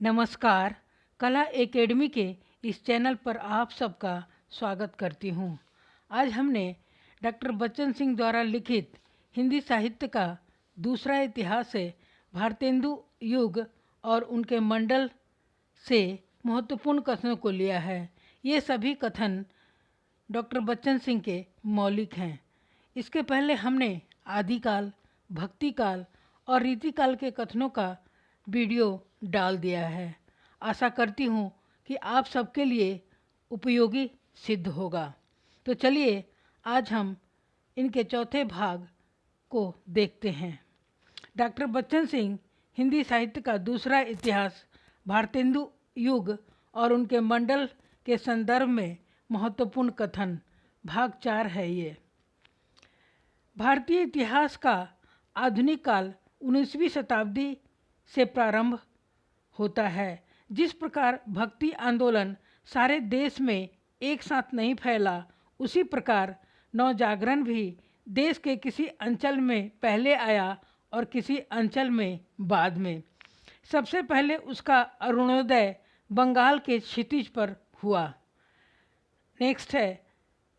नमस्कार। कला एकेडमी के इस चैनल पर आप सबका स्वागत करती हूँ। आज हमने डॉक्टर बच्चन सिंह द्वारा लिखित हिंदी साहित्य का दूसरा इतिहास से भारतेंदु युग और उनके मंडल से महत्वपूर्ण कथनों को लिया है। ये सभी कथन डॉक्टर बच्चन सिंह के मौलिक हैं। इसके पहले हमने आदिकाल, भक्तिकाल और रीतिकाल के कथनों का वीडियो डाल दिया है। आशा करती हूँ कि आप सबके लिए उपयोगी सिद्ध होगा। तो चलिए आज हम इनके चौथे भाग को देखते हैं। डॉक्टर बच्चन सिंह हिंदी साहित्य का दूसरा इतिहास, भारतेंदु युग और उनके मंडल के संदर्भ में महत्वपूर्ण कथन, भाग 4 है ये। भारतीय इतिहास का आधुनिक काल 19वीं शताब्दी से प्रारंभ होता है। जिस प्रकार भक्ति आंदोलन सारे देश में एक साथ नहीं फैला, उसी प्रकार नवजागरण भी देश के किसी अंचल में पहले आया और किसी अंचल में बाद में। सबसे पहले उसका अरुणोदय बंगाल के क्षितिज पर हुआ। नेक्स्ट है,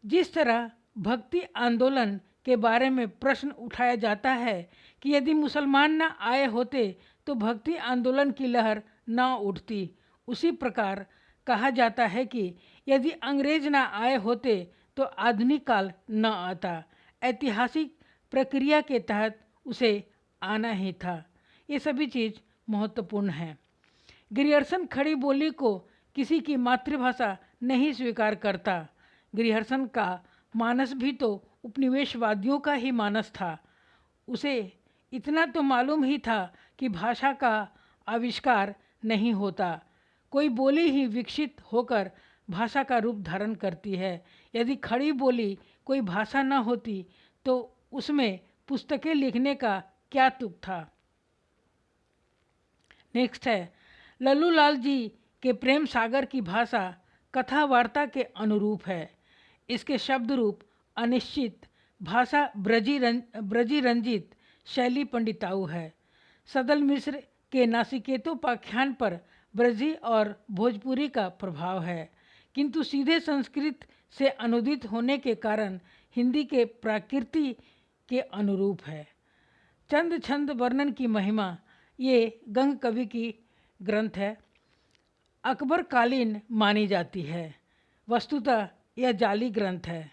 जिस तरह भक्ति आंदोलन के बारे में प्रश्न उठाया जाता है कि यदि मुसलमान न आए होते तो भक्ति आंदोलन की लहर न उठती, उसी प्रकार कहा जाता है कि यदि अंग्रेज न आए होते तो आधुनिक काल न आता। ऐतिहासिक प्रक्रिया के तहत उसे आना ही था। ये सभी चीज़ महत्वपूर्ण है। ग्रियर्सन खड़ी बोली को किसी की मातृभाषा नहीं स्वीकार करता। ग्रियर्सन का मानस भी तो उपनिवेशवादियों का ही मानस था। उसे इतना तो मालूम ही था कि भाषा का आविष्कार नहीं होता, कोई बोली ही विकसित होकर भाषा का रूप धारण करती है। यदि खड़ी बोली कोई भाषा न होती तो उसमें पुस्तकें लिखने का क्या तुक था। नेक्स्ट है, लल्लू लाल जी के प्रेम सागर की भाषा कथा वार्ता के अनुरूप है। इसके शब्द रूप अनिश्चित, भाषा ब्रजी रंजित, शैली पंडिताऊ है। सदल मिश्र के नासिकेतोपाख्यान पर ब्रजी और भोजपुरी का प्रभाव है, किंतु सीधे संस्कृत से अनुदित होने के कारण हिंदी के प्राकृति के अनुरूप है। चंद छंद वर्णन की महिमा, ये गंग कवि की ग्रंथ है, अकबर कालीन मानी जाती है। वस्तुतः यह जाली ग्रंथ है।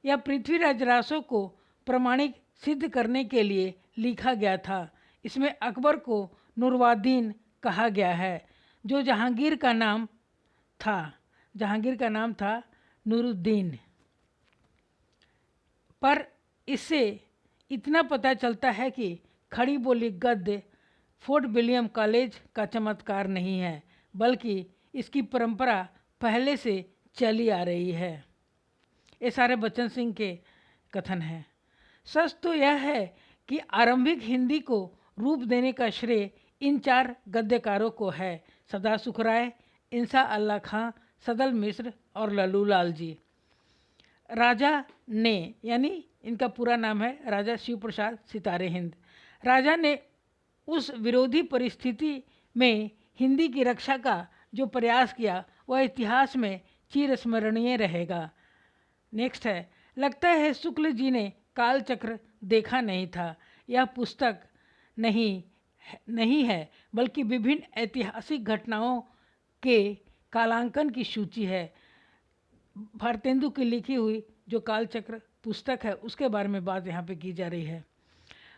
यह पृथ्वीराज रासो को प्रमाणिक सिद्ध करने के लिए लिखा गया था। इसमें अकबर को नुरवादीन कहा गया है, जो जहांगीर का नाम था नूरुद्दीन। पर इससे इतना पता चलता है कि खड़ी बोली गद्य फोर्ट विलियम कॉलेज का चमत्कार नहीं है, बल्कि इसकी परंपरा पहले से चली आ रही है। ये सारे बच्चन सिंह के कथन हैं। सच तो यह है कि आरंभिक हिंदी को रूप देने का श्रेय इन 4 गद्यकारों को है: सदा सुखराय, इंसा अल्लाह खां, सदल मिश्र और लल्लू लाल जी। राजा ने, यानी इनका पूरा नाम है राजा शिव प्रसाद सितारे हिंद, राजा ने उस विरोधी परिस्थिति में हिंदी की रक्षा का जो प्रयास किया वह इतिहास में चिरस्मरणीय रहेगा। नेक्स्ट है, लगता है शुक्ल जी ने कालचक्र देखा नहीं था। यह पुस्तक नहीं है, बल्कि विभिन्न ऐतिहासिक घटनाओं के कालांकन की सूची है। भारतेंदु की लिखी हुई जो कालचक्र पुस्तक है उसके बारे में बात यहाँ पे की जा रही है।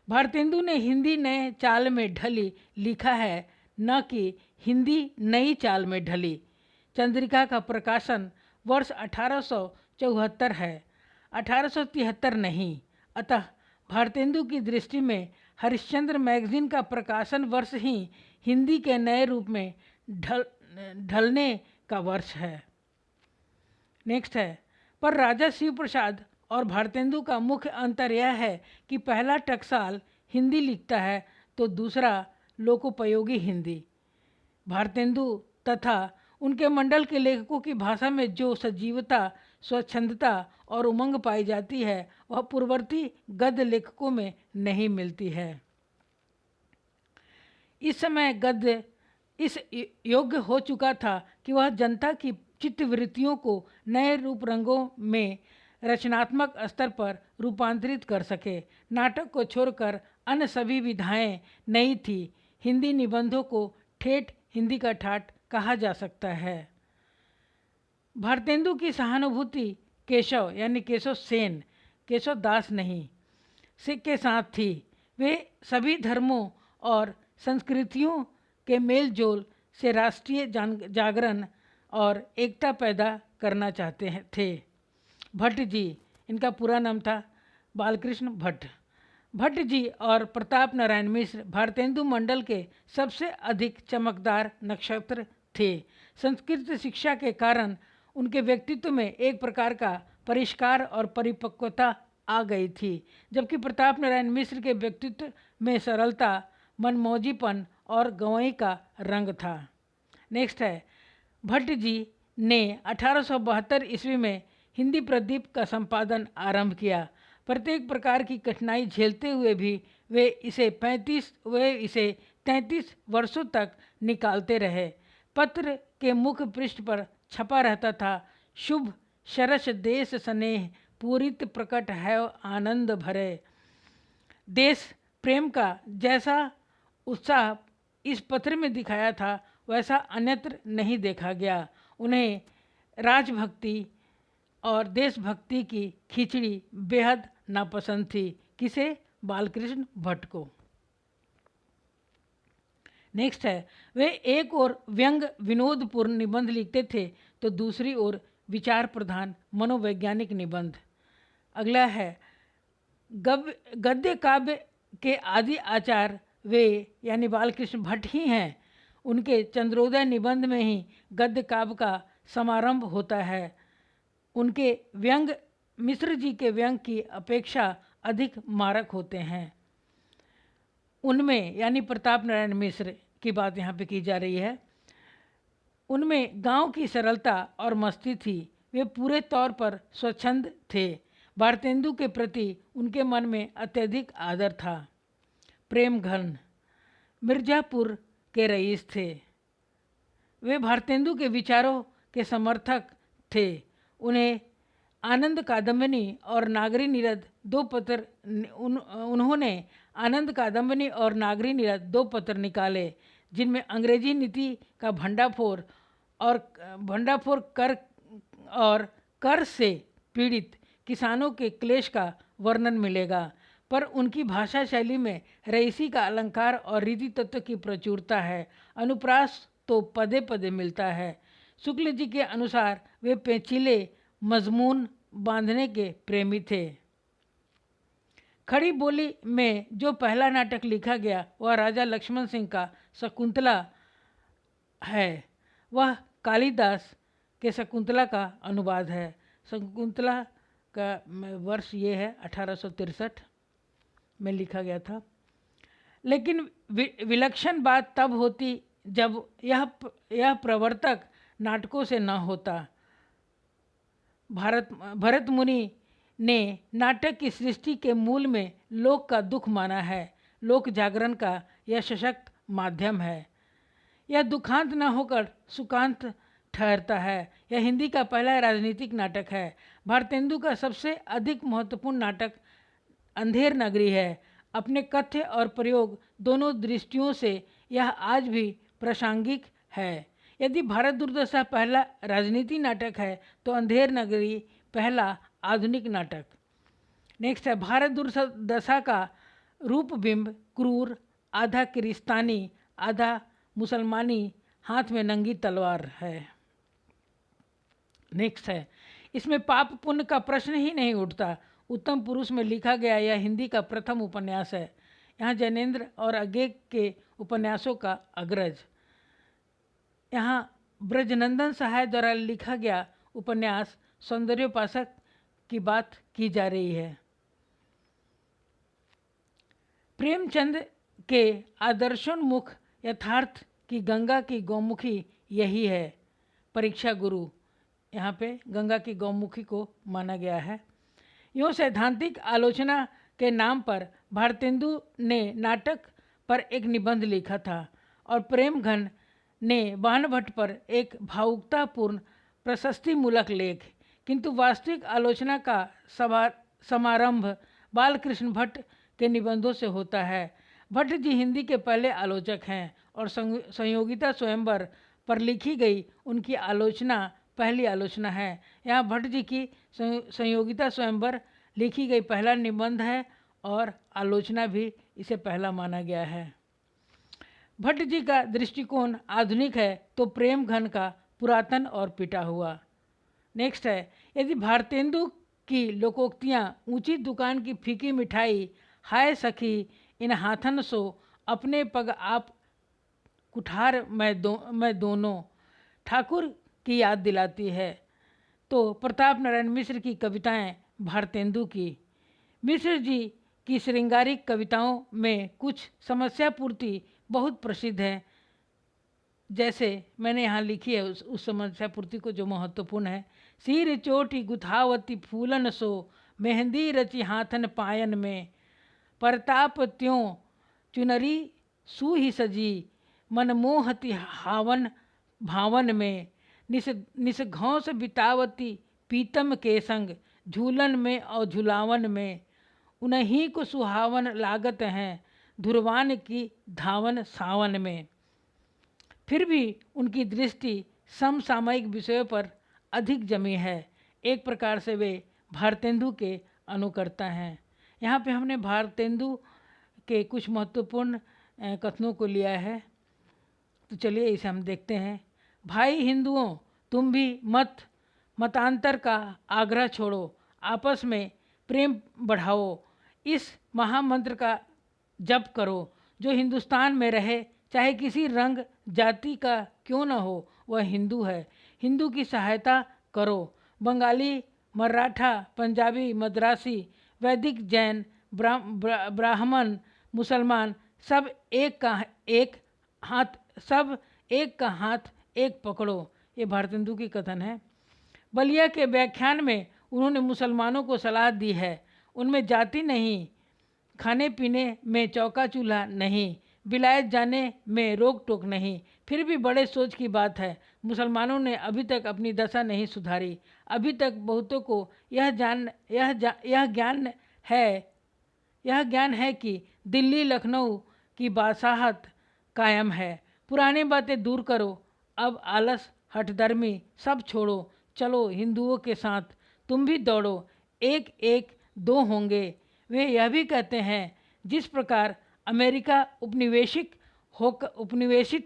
भारतेंदु ने हिंदी नए चाल में ढली लिखा है, न कि हिंदी नई चाल में ढली। चंद्रिका का प्रकाशन वर्ष 1874 है, 1873 नहीं। अतः भारतेंदु की दृष्टि में हरिश्चंद्र मैगजीन का प्रकाशन वर्ष ही हिंदी के नए रूप में ढलने का वर्ष है। नेक्स्ट है, पर राजा शिव प्रसाद और भारतेंदु का मुख्य अंतर यह है कि पहला टकसाल हिंदी लिखता है तो दूसरा लोकोपयोगी हिंदी। भारतेंदु तथा उनके मंडल के लेखकों की भाषा में जो सजीवता, स्वच्छंदता और उमंग पाई जाती है वह पूर्ववर्ती गद्य लेखकों में नहीं मिलती है। इस समय गद्य इस योग्य हो चुका था कि वह जनता की चित्तवृत्तियों को नए रूप रंगों में रचनात्मक स्तर पर रूपांतरित कर सके। नाटक को छोड़कर अन्य सभी विधाएं नई थी। हिंदी निबंधों को ठेठ हिंदी का ठाट कहा जा सकता है। भारतेंदु की सहानुभूति केशव यानी केशव सेन, केशव दास नहीं, से के साथ थी। वे सभी धर्मों और संस्कृतियों के मेल जोल से राष्ट्रीय जागरण और एकता पैदा करना चाहते थे। भट्ट जी, इनका पूरा नाम था बालकृष्ण भट्ट। भट्ट जी और प्रताप नारायण मिश्र भारतेंदु मंडल के सबसे अधिक चमकदार नक्षत्र थे। संस्कृत शिक्षा के कारण उनके व्यक्तित्व में एक प्रकार का परिष्कार और परिपक्वता आ गई थी, जबकि प्रताप नारायण मिश्र के व्यक्तित्व में सरलता, मनमौजीपन और गंवई का रंग था। नेक्स्ट है, भट्ट जी ने 1872 ईस्वी में हिंदी प्रदीप का संपादन आरंभ किया। प्रत्येक प्रकार की कठिनाई झेलते हुए भी वे इसे 33 वर्षों तक निकालते रहे। पत्र के मुख्य पृष्ठ पर छपा रहता था, शुभ शरस देश स्नेह पूरित प्रकट है आनंद भरे। देश प्रेम का जैसा उत्साह इस पत्र में दिखाया था वैसा अन्यत्र नहीं देखा गया। उन्हें राजभक्ति और देशभक्ति की खिचड़ी बेहद नापसंद थी। किसे? बालकृष्ण भट्ट को। नेक्स्ट है, वे एक ओर व्यंग विनोदपूर्ण निबंध लिखते थे तो दूसरी ओर विचार प्रधान मनोवैज्ञानिक निबंध। अगला है, गद्य काव्य के आदि आचार्य वे यानी बालकृष्ण भट्ट ही हैं। उनके चंद्रोदय निबंध में ही गद्य काव्य का समारंभ होता है। उनके व्यंग मिश्र जी के व्यंग की अपेक्षा अधिक मारक होते हैं। उनमें यानी प्रताप नारायण मिश्र की बात यहाँ पे की जा रही है, उनमें गांव की सरलता और मस्ती थी। वे पूरे तौर पर स्वच्छंद थे। भारतेंदु के प्रति उनके मन में अत्यधिक आदर था। प्रेम घन मिर्जापुर के रईस थे। वे भारतेंदु के विचारों के समर्थक थे। उन्हें आनंद कादम्बिनी और नागरी नीरद दो पत्र उन्होंने आनंद कादम्बिनी और नागरी नीरद दो पत्र निकाले, जिनमें अंग्रेजी नीति का भंडाफोड़ और कर से पीड़ित किसानों के क्लेश का वर्णन मिलेगा। पर उनकी भाषा शैली में रईसी का अलंकार और रीति तत्व की प्रचुरता है। अनुप्रास तो पदे पदे मिलता है। शुक्ल जी के अनुसार वे पेचीले मजमून बांधने के प्रेमी थे। खड़ी बोली में जो पहला नाटक लिखा गया वह राजा लक्ष्मण सिंह का शकुंतला है। वह कालिदास के शकुंतला का अनुवाद है। शकुंतला का वर्ष ये है 1863 में लिखा गया था। लेकिन विलक्षण बात तब होती जब यह प्रवर्तक नाटकों से न होता। भरत मुनि ने नाटक की सृष्टि के मूल में लोक का दुख माना है। लोक जागरण का यह सशक्त माध्यम है। यह दुखांत न होकर सुखांत ठहरता है। यह हिंदी का पहला राजनीतिक नाटक है। भारतेंदु का सबसे अधिक महत्वपूर्ण नाटक अंधेर नगरी है। अपने कथ्य और प्रयोग दोनों दृष्टियों से यह आज भी प्रासंगिक है। यदि भारत दुर्दशा पहला राजनीति नाटक है तो अंधेर नगरी पहला आधुनिक नाटक। नेक्स्ट है, भारत दुर्दशा का रूपबिंब क्रूर, आधा किरिस्तानी आधा मुसलमानी, हाथ में नंगी तलवार है। नेक्स्ट है, इसमें पाप पुण्य का प्रश्न ही नहीं उठता। उत्तम पुरुष में लिखा गया यह हिंदी का प्रथम उपन्यास है। यहाँ जैनेन्द्र और अज्ञे के उपन्यासों का अग्रज। यहाँ ब्रजनंदन सहाय द्वारा लिखा गया उपन्यास सौंदर्योपासक की बात की जा रही है। प्रेमचंद के आदर्शोन्मुख यथार्थ की गंगा की गौमुखी यही है। परीक्षा गुरु, यहाँ पे गंगा की गौमुखी को माना गया है। यूँ सैद्धांतिक आलोचना के नाम पर भारतेंदु ने नाटक पर एक निबंध लिखा था और प्रेम घन ने बाण भट्ट पर एक भावुकतापूर्ण प्रशस्तिमूलक लेख, किंतु वास्तविक आलोचना का समारंभ बालकृष्ण भट्ट के निबंधों से होता है। भट्ट जी हिंदी के पहले आलोचक हैं और संयोगिता स्वयंवर पर लिखी गई उनकी आलोचना पहली आलोचना है। यहाँ भट्ट जी की संयोगिता स्वयंवर लिखी गई पहला निबंध है और आलोचना भी इसे पहला माना गया है। भट्ट जी का दृष्टिकोण आधुनिक है तो प्रेम घन का पुरातन और पिटा हुआ। नेक्स्ट है, यदि भारतेंदु की लोकोक्तियाँ ऊंची दुकान की फीकी मिठाई, हाय सखी इन हाथन सो, अपने पग आप कुठार मैं दोनों, ठाकुर की याद दिलाती है, तो प्रताप नारायण मिश्र की कविताएं भारतेंदु की। मिश्र जी की श्रृंगारिक कविताओं में कुछ समस्या पूर्ति बहुत प्रसिद्ध है, जैसे मैंने यहाँ लिखी है उस समस्या पूर्ति को जो महत्वपूर्ण है। सिर चोटी गुथावती फूलन सो, मेहंदी रची हाथन पायन में, परताप त्यों चुनरी सूही सजी, मनमोहती हावन भावन में, निसघौंस बितावती पीतम के संग, झूलन में और झुलावन में, उन्हीं को सुहावन लागत हैं, धुरवान की धावन सावन में। फिर भी उनकी दृष्टि समसामयिक विषयों पर अधिक जमी है। एक प्रकार से वे भारतेंदु के अनुकर्ता हैं। यहाँ पे हमने भारतेंदु के कुछ महत्वपूर्ण कथनों को लिया है, तो चलिए इसे हम देखते हैं। भाई हिंदुओं, तुम भी मतांतर का आग्रह छोड़ो, आपस में प्रेम बढ़ाओ, इस महामंत्र का जप करो। जो हिंदुस्तान में रहे, चाहे किसी रंग जाति का क्यों न हो, वह हिंदू है। हिंदू की सहायता करो। बंगाली, मराठा, पंजाबी, मद्रासी, वैदिक, जैन, ब्राह्मण, मुसलमान सब एक का हाथ एक पकड़ो। ये भारतेंदु की कथन है। बलिया के व्याख्यान में उन्होंने मुसलमानों को सलाह दी है, उनमें जाति नहीं, खाने पीने में चौका चूल्हा नहीं, विलायत जाने में रोक टोक नहीं। फिर भी बड़े सोच की बात है, मुसलमानों ने अभी तक अपनी दशा नहीं सुधारी। अभी तक बहुतों को यह ज्ञान है कि दिल्ली लखनऊ की बादशाहत कायम है। पुरानी बातें दूर करो, अब आलस हठधर्मी सब छोड़ो, चलो हिंदुओं के साथ तुम भी दौड़ो, एक एक दो होंगे। वे यह भी कहते हैं, जिस प्रकार अमेरिका उपनिवेशित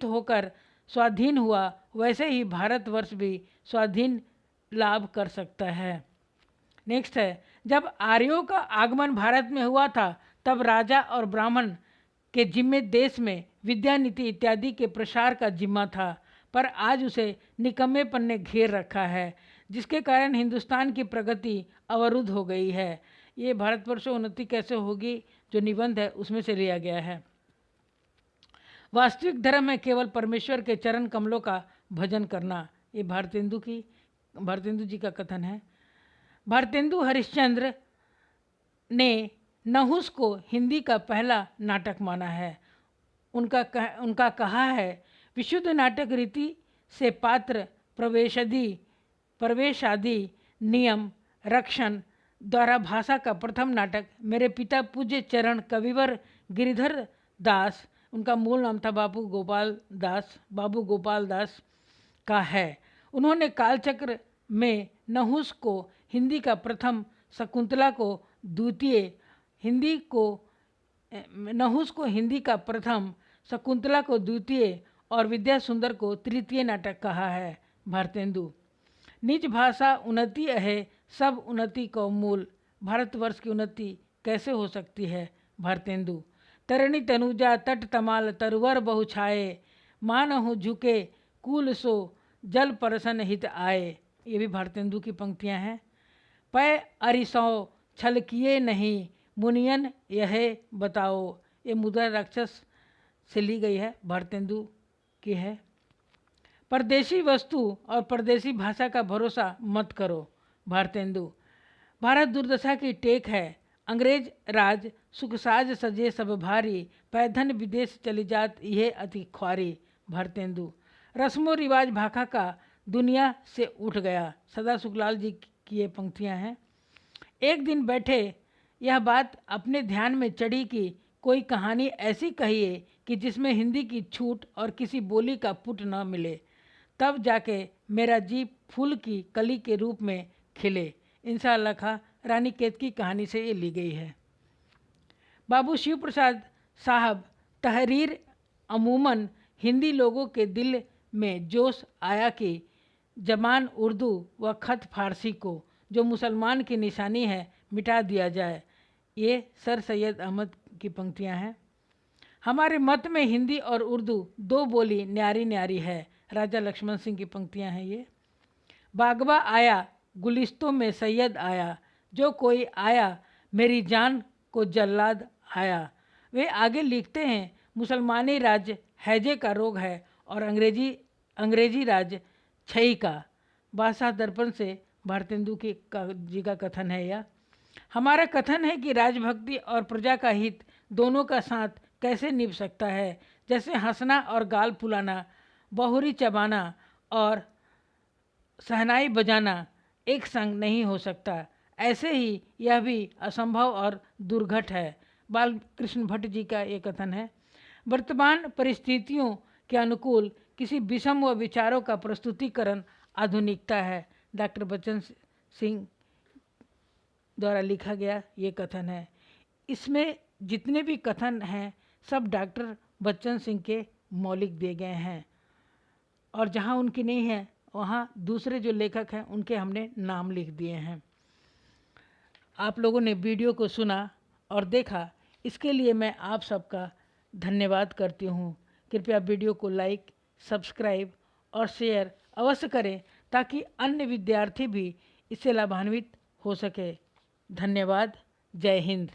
होकर स्वाधीन हुआ, वैसे ही भारतवर्ष भी स्वाधीन लाभ कर सकता है। नेक्स्ट है, जब आर्यों का आगमन भारत में हुआ था, तब राजा और ब्राह्मण के जिम्मे देश में विद्या नीति इत्यादि के प्रसार का जिम्मा था, पर आज उसे निकम्मेपन ने घेर रखा है, जिसके कारण हिंदुस्तान की प्रगति अवरुद्ध हो गई है। ये भारतवर्ष उन्नति कैसे होगी जो निबंध है उसमें से लिया गया है। वास्तविक धर्म है केवल परमेश्वर के चरण कमलों का भजन करना। ये भारतेंदु जी का कथन है। भारतेंदु हरिश्चंद्र ने नहुस को हिंदी का पहला नाटक माना है। उनका कहा है, विशुद्ध नाटक रीति से पात्र प्रवेशादि नियम रक्षण द्वारा भाषा का प्रथम नाटक मेरे पिता पूज्य चरण कविवर गिरिधर दास, उनका मूल नाम था बाबू गोपाल दास का है। उन्होंने कालचक्र में नहुस को हिंदी का प्रथम, शकुंतला को द्वितीय, नहुस को हिंदी का प्रथम, शकुंतला को द्वितीय और विद्या सुंदर को तृतीय नाटक कहा है। भारतेंदु, निज भाषा उन्नति है सब उन्नति को मूल, भारतवर्ष की उन्नति कैसे हो सकती है। भारतेंदु, तरणी तनुजा तट तमाल तरवर बहु छाए, मानहु झुके कूल सो जल परसन हित आए। ये भी भारतेंदु की पंक्तियां हैं। पै अरिसौ छल किए नहीं, मुनियन यह बताओ। ये मुद्रा राक्षस से ली गई है, भारतेंदु की है। परदेशी वस्तु और परदेशी भाषा का भरोसा मत करो। भारतेंदु, भारत दुर्दशा की टेक है, अंग्रेज राज सुखसाज सजे सब भारी, पैधन विदेश चली जात यह अति ख्वारी। भारतेंदु, रस्मों रिवाज भाखा का दुनिया से उठ गया। सदा सुखलाल जी की ये पंक्तियाँ हैं। एक दिन बैठे यह बात अपने ध्यान में चढ़ी कि कोई कहानी ऐसी कहिए कि जिसमें हिंदी की छूट और किसी बोली का पुट न मिले। तब जाके मेरा जी फूल की कली के रूप में खिले। इंशाअल्लाह खां रानी केतकी कहानी से ये ली गई है। बाबू शिव प्रसाद साहब तहरीर अमूमन हिंदी लोगों के दिल में जोश आया कि जबान उर्दू व खत फारसी को जो मुसलमान की निशानी है मिटा दिया जाए। ये सर सैयद अहमद की पंक्तियां हैं। हमारे मत में हिंदी और उर्दू दो बोली न्यारी न्यारी है। राजा लक्ष्मण सिंह की पंक्तियां हैं ये। बागबा आया गुलिस्तों में सैयद आया, जो कोई आया मेरी जान को जल्लाद आया। वे आगे लिखते हैं मुसलमानी राज हैजे का रोग है और अंग्रेजी राज छई का। बादशाह दर्पण से भारतेंदु जी का कथन है यह। हमारा कथन है कि राजभक्ति और प्रजा का हित दोनों का साथ कैसे निभ सकता है। जैसे हंसना और गाल फुलाना, बहुरी चबाना और सहनाई बजाना एक संग नहीं हो सकता, ऐसे ही यह भी असंभव और दुर्घट है। बालकृष्ण भट्ट जी का ये कथन है। वर्तमान परिस्थितियों के अनुकूल किसी विषम व विचारों का प्रस्तुतिकरण आधुनिकता है। डॉक्टर बच्चन सिंह द्वारा लिखा गया ये कथन है। इसमें जितने भी कथन हैं सब डॉक्टर बच्चन सिंह के मौलिक दिए गए हैं, और जहाँ उनकी नहीं है वहाँ दूसरे जो लेखक हैं उनके हमने नाम लिख दिए हैं। आप लोगों ने वीडियो को सुना और देखा, इसके लिए मैं आप सबका धन्यवाद करती हूँ। कृपया वीडियो को लाइक, सब्सक्राइब और शेयर अवश्य करें ताकि अन्य विद्यार्थी भी इससे लाभान्वित हो सके। धन्यवाद। जय हिंद।